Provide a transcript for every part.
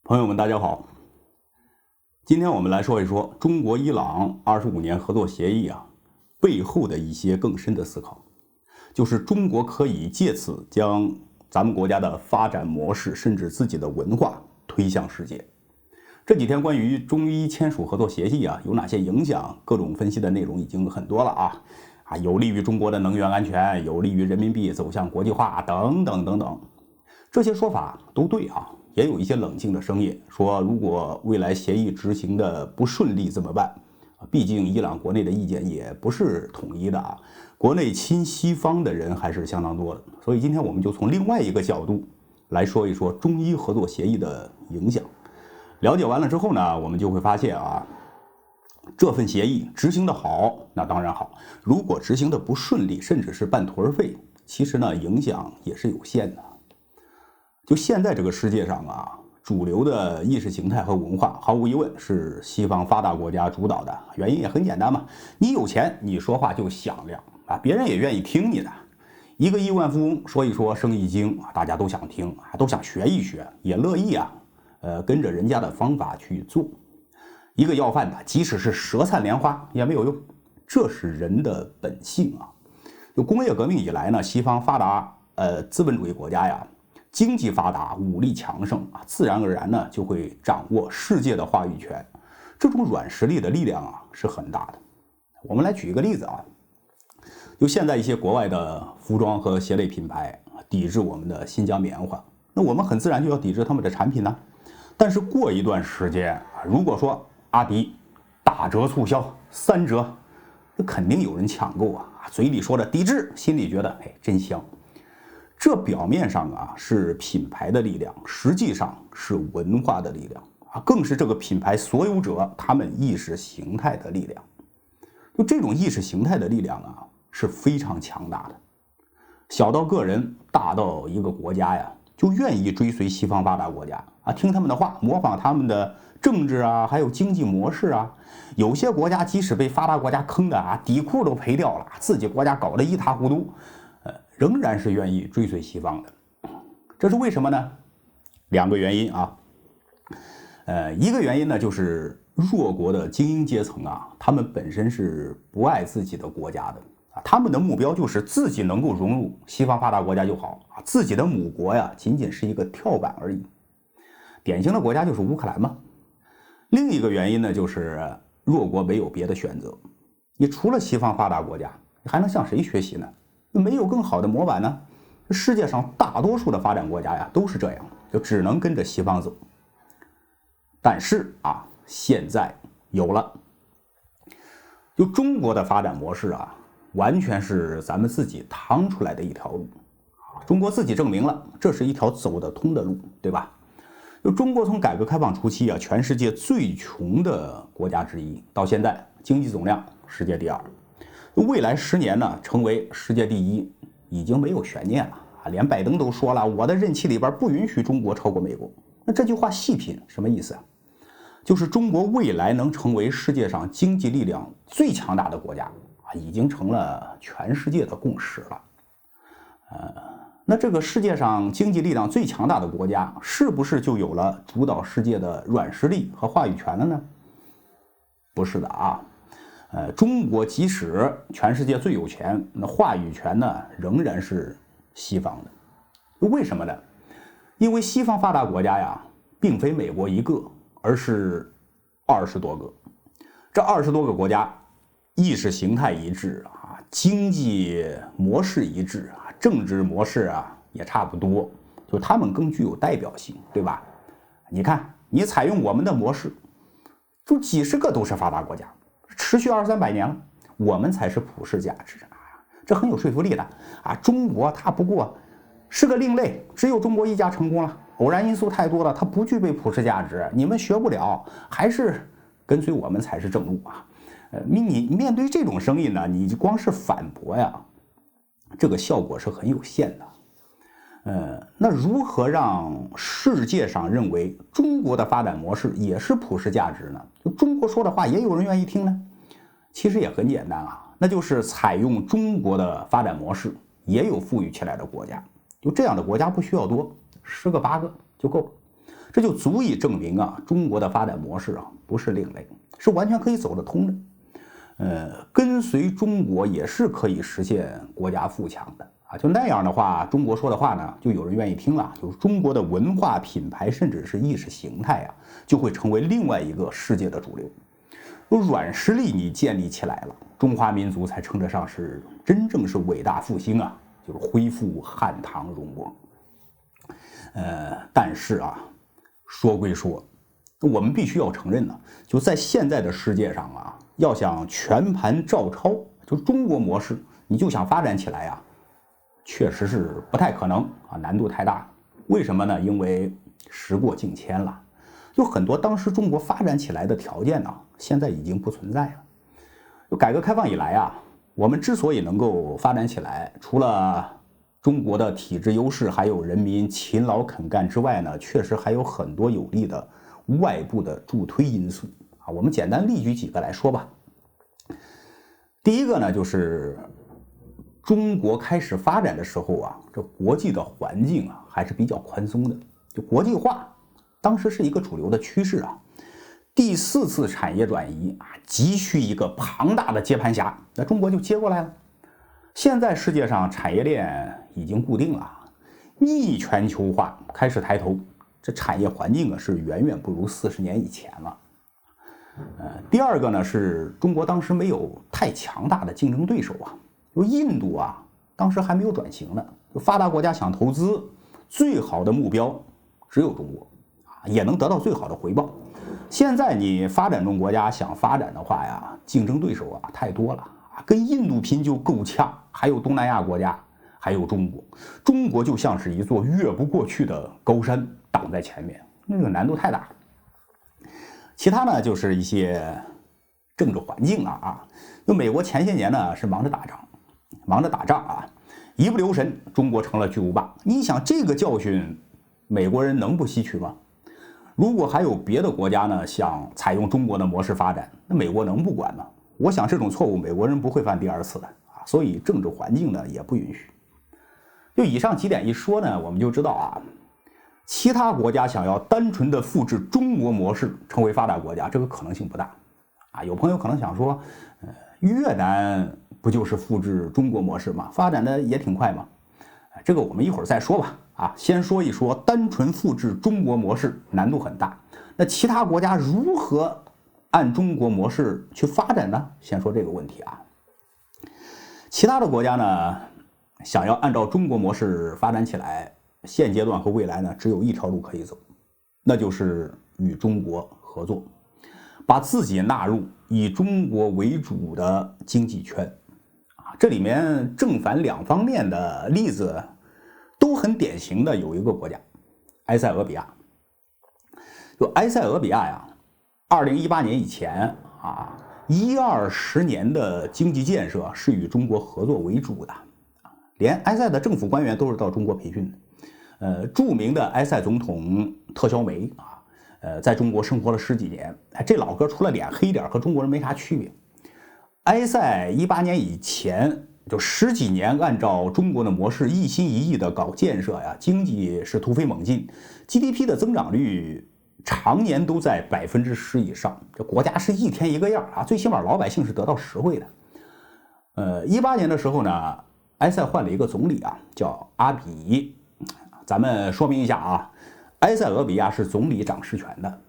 朋友们，大家好。今天我们来说一说中国伊朗25年合作协议背后的一些更深的思考，就是中国可以借此将咱们国家的发展模式，甚至自己的文化推向世界。这几天关于中伊签署合作协议有哪些影响，各种分析的内容已经很多了有利于中国的能源安全，有利于人民币走向国际化等等等等，这些说法都对也有一些冷静的声音说，如果未来协议执行的不顺利怎么办？毕竟伊朗国内的意见也不是统一的国内亲西方的人还是相当多的。所以今天我们就从另外一个角度来说一说中伊合作协议的影响。了解完了之后呢，我们就会发现这份协议执行的好，那当然好；如果执行的不顺利，甚至是半途而废，其实呢影响也是有限的。就现在这个世界上主流的意识形态和文化，毫无疑问是西方发达国家主导的。原因也很简单嘛，你有钱，你说话就响亮别人也愿意听你的。一个亿万富翁说一说生意经大家都想听都想学一学，也乐意跟着人家的方法去做。一个要饭的，即使是舌灿莲花也没有用，这是人的本性就工业革命以来呢，西方发达资本主义国家经济发达，武力强盛自然而然呢就会掌握世界的话语权。这种软实力的力量是很大的。我们来举一个例子就现在一些国外的服装和鞋类品牌抵制我们的新疆棉花，那我们很自然就要抵制他们的产品呢。但是过一段时间如果说阿迪打折促销3折，那肯定有人抢购嘴里说着抵制，心里觉得真香。这表面上是品牌的力量，实际上是文化的力量更是这个品牌所有者他们意识形态的力量。就这种意识形态的力量是非常强大的，小到个人，大到一个国家就愿意追随西方发达国家听他们的话，模仿他们的政治还有经济模式有些国家即使被发达国家坑的底裤都赔掉了，自己国家搞得一塌糊涂，仍然是愿意追随西方的。这是为什么呢？两个原因一个原因呢，就是弱国的精英阶层他们本身是不爱自己的国家的他们的目标就是自己能够融入西方发达国家就好自己的母国仅仅是一个跳板而已。典型的国家就是乌克兰嘛。另一个原因呢，就是弱国没有别的选择，你除了西方发达国家，你还能向谁学习呢？没有更好的模板呢。世界上大多数的发展国家都是这样，就只能跟着西方走。但是现在有了，就中国的发展模式完全是咱们自己趟出来的一条路。中国自己证明了这是一条走得通的路，对吧？就中国从改革开放初期全世界最穷的国家之一，到现在经济总量世界第2，未来10年呢成为世界第1已经没有悬念了连拜登都说了，我的任期里边不允许中国超过美国。那这句话细品什么意思就是中国未来能成为世界上经济力量最强大的国家已经成了全世界的共识了。那这个世界上经济力量最强大的国家，是不是就有了主导世界的软实力和话语权了呢？不是的中国即使全世界最有钱，那话语权呢仍然是西方的。为什么呢？因为西方发达国家并非美国一个，而是20多个。这20多个国家意识形态一致经济模式一致政治模式也差不多，就他们更具有代表性，对吧？你看，你采用我们的模式，就几十个都是发达国家，持续200-300年了，我们才是普世价值这很有说服力的中国它不过是个另类，只有中国一家成功了，偶然因素太多了，它不具备普世价值，你们学不了，还是跟随我们才是正路你面对这种声音呢，你光是反驳这个效果是很有限的。那如何让世界上认为中国的发展模式也是普世价值呢？就中国说的话也有人愿意听呢？其实也很简单那就是采用中国的发展模式，也有富裕起来的国家，就这样的国家不需要多，10个8个就够了。这就足以证明啊，中国的发展模式啊不是另类，是完全可以走得通的。跟随中国也是可以实现国家富强的啊！就那样的话，中国说的话呢，就有人愿意听了。就是中国的文化品牌，甚至是意识形态啊，就会成为另外一个世界的主流。有软实力你建立起来了，中华民族才称得上是真正是伟大复兴啊，就是恢复汉唐荣光。但是啊，说归说，我们必须要承认呢，就在现在的世界上啊。要想全盘照抄，就中国模式，你就想发展起来啊，确实是不太可能啊，难度太大。为什么呢？因为时过境迁了，就很多当时中国发展起来的条件呢，现在已经不存在了。就改革开放以来啊，我们之所以能够发展起来，除了中国的体制优势，还有人民勤劳肯干之外呢，确实还有很多有利的外部的助推因素。我们简单例举几个来说吧。第一个呢，就是中国开始发展的时候啊，这国际的环境啊还是比较宽松的，就国际化当时是一个主流的趋势啊。第4次产业转移啊，急需一个庞大的接盘侠，那中国就接过来了。现在世界上产业链已经固定了，逆全球化开始抬头，这产业环境啊是远远不如40年以前了。第二个呢，是中国当时没有太强大的竞争对手啊，就印度啊，当时还没有转型呢，就发达国家想投资，最好的目标只有中国啊，也能得到最好的回报。现在你发展中国家想发展的话呀，竞争对手啊太多了啊，跟印度拼就够呛，还有东南亚国家，还有中国，中国就像是一座越不过去的高山挡在前面，那个难度太大。其他呢，就是一些政治环境啊，就美国前些年呢是忙着打仗啊，一不留神中国成了巨无霸。你想这个教训，美国人能不吸取吗？如果还有别的国家呢想采用中国的模式发展，那美国能不管吗？我想这种错误美国人不会犯第2次的啊，所以政治环境呢也不允许。就以上几点一说呢，我们就知道啊。其他国家想要单纯的复制中国模式成为发达国家，这个可能性不大啊。有朋友可能想说，越南不就是复制中国模式吗？发展的也挺快嘛。这个我们一会儿再说吧。啊，先说一说单纯复制中国模式难度很大。那其他国家如何按中国模式去发展呢？先说这个问题啊。其他的国家呢，想要按照中国模式发展起来。现阶段和未来呢，只有一条路可以走，那就是与中国合作，把自己纳入以中国为主的经济圈啊。这里面正反两方面的例子都很典型的有一个国家，埃塞俄比亚。就埃塞俄比亚呀，2018年以前啊，10-20年的经济建设是与中国合作为主的，连埃塞的政府官员都是到中国培训的。著名的埃塞总统特肖梅啊，在中国生活了10几年，这老哥除了脸黑点和中国人没啥区别。埃塞18年以前就10几年按照中国的模式一心一意的搞建设呀，经济是突飞猛进 ，GDP 的增长率常年都在10%以上，这国家是一天一个样啊，最起码老百姓是得到实惠的。18年的时候呢，埃塞换了一个总理啊，叫阿比。咱们说明一下啊，埃塞俄比亚是总理掌实权的，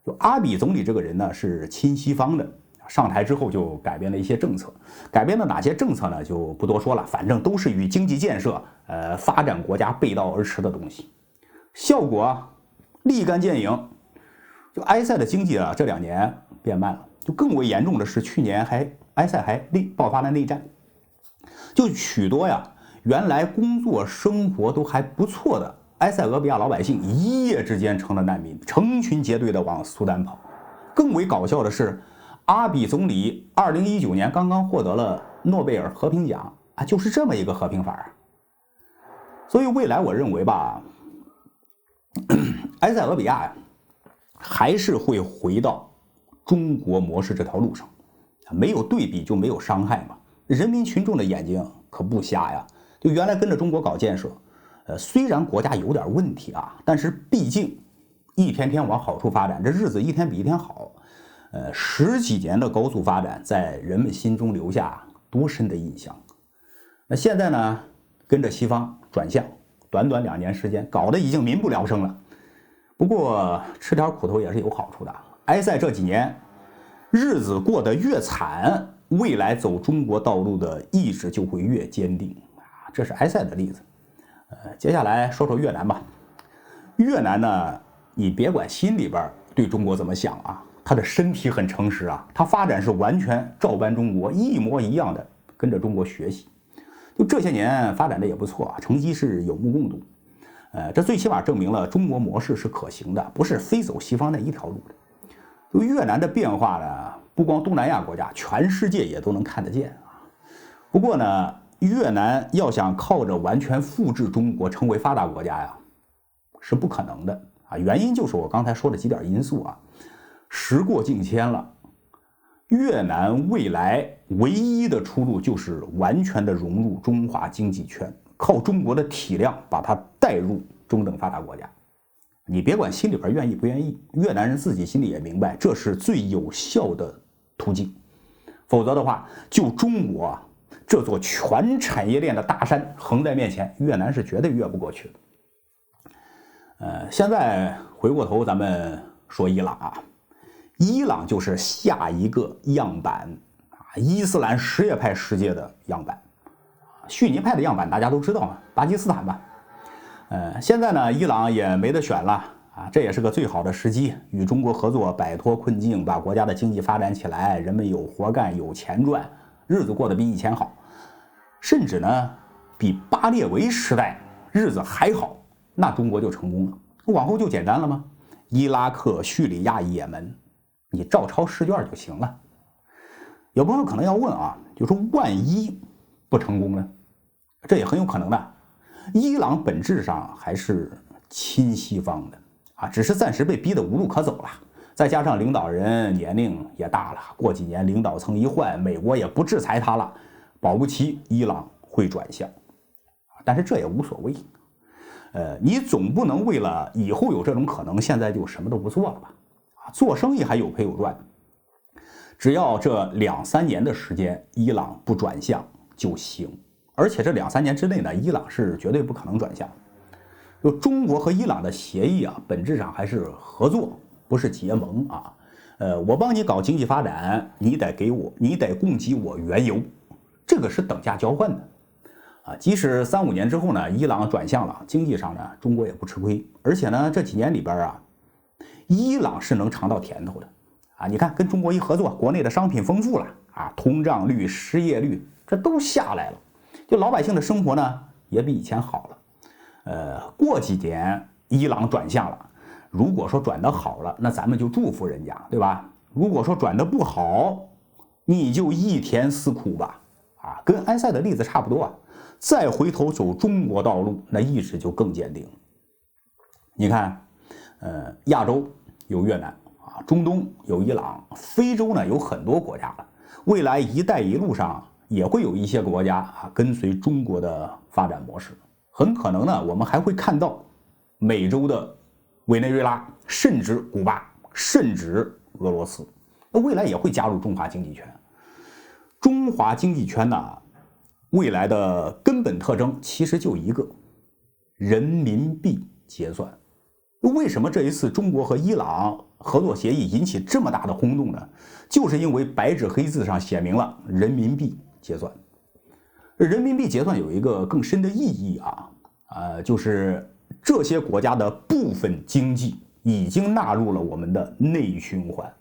就阿比总理这个人呢是亲西方的，上台之后就改变了一些政策，改变了哪些政策呢？就不多说了，反正都是与经济建设、发展国家背道而驰的东西，效果立竿见影。就埃塞的经济啊，这2年变慢了，就更为严重的是，去年埃塞还爆发了内战，就许多呀。原来工作生活都还不错的埃塞俄比亚老百姓，一夜之间成了难民，成群结队的往苏丹跑。更为搞笑的是，阿比总理2019年刚刚获得了诺贝尔和平奖啊，就是这么一个和平法。所以未来我认为吧，埃塞俄比亚呀，还是会回到中国模式这条路上。没有对比就没有伤害嘛，人民群众的眼睛可不瞎呀。就原来跟着中国搞建设，虽然国家有点问题啊，但是毕竟一天天往好处发展，这日子一天比一天好。10几年的高速发展，在人们心中留下多深的印象。那现在呢，跟着西方转向，短短2年时间，搞得已经民不聊生了。不过吃点苦头也是有好处的。埃塞这几年日子过得越惨，未来走中国道路的意志就会越坚定啊，这是埃塞的例子。接下来说说越南吧。越南呢，你别管心里边对中国怎么想啊，他的身体很诚实啊，他发展是完全照搬中国，一模一样的跟着中国学习。就这些年发展的也不错啊，成绩是有目共睹。这最起码证明了中国模式是可行的，不是非走西方那一条路的。就越南的变化呢，不光东南亚国家，全世界也都能看得见啊。不过呢，越南要想靠着完全复制中国成为发达国家呀，是不可能的啊。原因就是我刚才说的几点因素啊。时过境迁了，越南未来唯一的出路就是完全的融入中华经济圈，靠中国的体量把它带入中等发达国家。你别管心里边愿意不愿意，越南人自己心里也明白这是最有效的途径。否则的话，就中国这座全产业链的大山横在面前，越南是绝对越不过去的。现在回过头咱们说伊朗啊，伊朗就是下一个样板啊，伊斯兰什叶派世界的样板。逊尼派的样板大家都知道嘛，巴基斯坦吧。现在呢，伊朗也没得选了啊，这也是个最好的时机，与中国合作，摆脱困境，把国家的经济发展起来，人们有活干，有钱赚，日子过得比以前好，甚至呢，比巴列维时代日子还好，那中国就成功了。往后就简单了吗？伊拉克、叙利亚、也门，你照抄试卷就行了。有朋友可能要问啊，就说万一不成功呢？这也很有可能的。伊朗本质上还是亲西方的啊，只是暂时被逼得无路可走了。再加上领导人年龄也大了，过几年领导层一换，美国也不制裁他了，保不齐伊朗会转向。但是这也无所谓。你总不能为了以后有这种可能，现在就什么都不做了吧？啊，做生意还有赔有赚。只要这2、3年的时间，伊朗不转向就行。而且这2、3年之内呢，伊朗是绝对不可能转向。就中国和伊朗的协议啊，本质上还是合作，不是结盟啊。我帮你搞经济发展，你得供给我原油，这个是等价交换的啊。即使3、5年之后呢，伊朗转向了，经济上呢，中国也不吃亏。而且呢，这几年里边啊，伊朗是能尝到甜头的啊。你看，跟中国一合作，国内的商品丰富了啊，通胀率、失业率这都下来了。就老百姓的生活呢，也比以前好了。过几年伊朗转向了，如果说转得好了，那咱们就祝福人家，对吧？如果说转得不好，你就一甜思苦吧。啊，跟埃塞的例子差不多啊。再回头走中国道路，那意志就更坚定。你看，亚洲有越南啊，中东有伊朗，非洲呢有很多国家了。未来“一带一路”上也会有一些国家啊跟随中国的发展模式，很可能呢，我们还会看到美洲的委内瑞拉，甚至古巴，甚至俄罗斯，那未来也会加入中华经济圈。中华经济圈呢，未来的根本特征其实就一个：人民币结算。为什么这一次中国和伊朗合作协议引起这么大的轰动呢？就是因为白纸黑字上写明了人民币结算。人民币结算有一个更深的意义啊，就是这些国家的部分经济已经纳入了我们的内循环。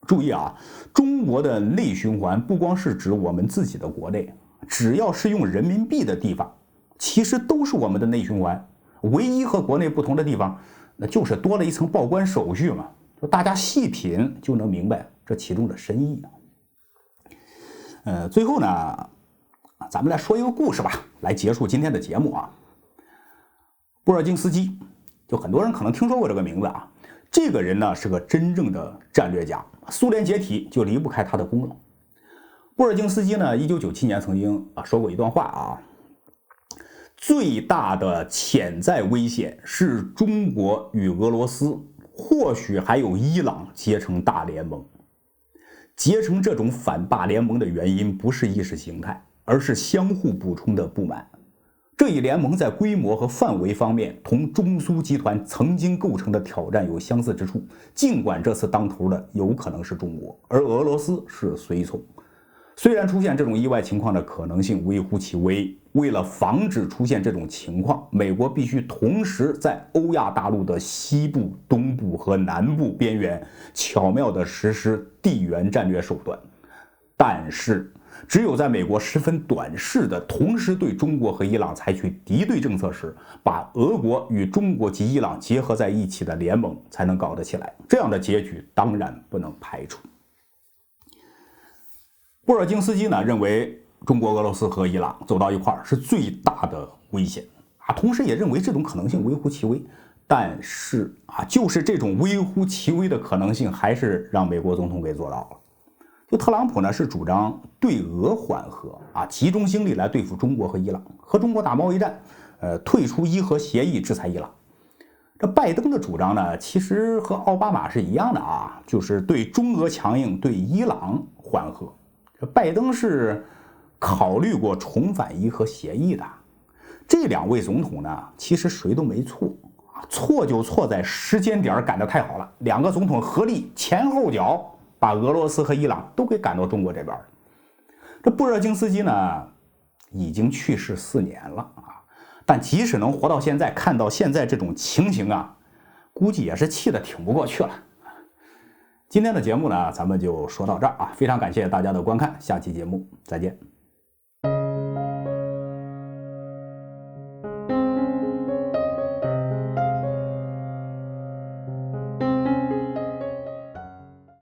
注意啊，中国的内循环不光是指我们自己的国内，只要是用人民币的地方，其实都是我们的内循环。唯一和国内不同的地方，那就是多了一层报关手续嘛。大家细品就能明白这其中的深意。最后呢，咱们来说一个故事吧，来结束今天的节目啊。布尔津斯基，就很多人可能听说过这个名字啊。这个人呢是个真正的战略家，苏联解体就离不开他的功劳。布尔津斯基呢，1997年曾经说过一段话啊：最大的潜在危险是中国与俄罗斯或许还有伊朗结成大联盟。结成这种反霸联盟的原因不是意识形态，而是相互补充的不满。这一联盟在规模和范围方面同中苏集团曾经构成的挑战有相似之处，尽管这次当头的有可能是中国，而俄罗斯是随从。虽然出现这种意外情况的可能性微乎其微，为了防止出现这种情况，美国必须同时在欧亚大陆的西部、东部和南部边缘巧妙地实施地缘战略手段。但是只有在美国十分短视的同时对中国和伊朗采取敌对政策时，把俄国与中国及伊朗结合在一起的联盟才能搞得起来。这样的结局当然不能排除。布尔津斯基呢认为中国、俄罗斯和伊朗走到一块儿是最大的危险同时也认为这种可能性微乎其微。但是就是这种微乎其微的可能性，还是让美国总统给做到了。就特朗普呢是主张对俄缓和集中精力来对付中国和伊朗，和中国打贸易战，退出伊核协议制裁伊朗。这拜登的主张呢，其实和奥巴马是一样的就是对中俄强硬，对伊朗缓和。这拜登是考虑过重返伊核协议的。这两位总统呢，其实谁都没错错就错在时间点赶得太好了，两个总统合力前后脚把俄罗斯和伊朗都给赶到中国这边。这布热津斯基呢，已经去世4年了但即使能活到现在，看到现在这种情形估计也是气得挺不过去了。今天的节目呢，咱们就说到这儿非常感谢大家的观看，下期节目再见。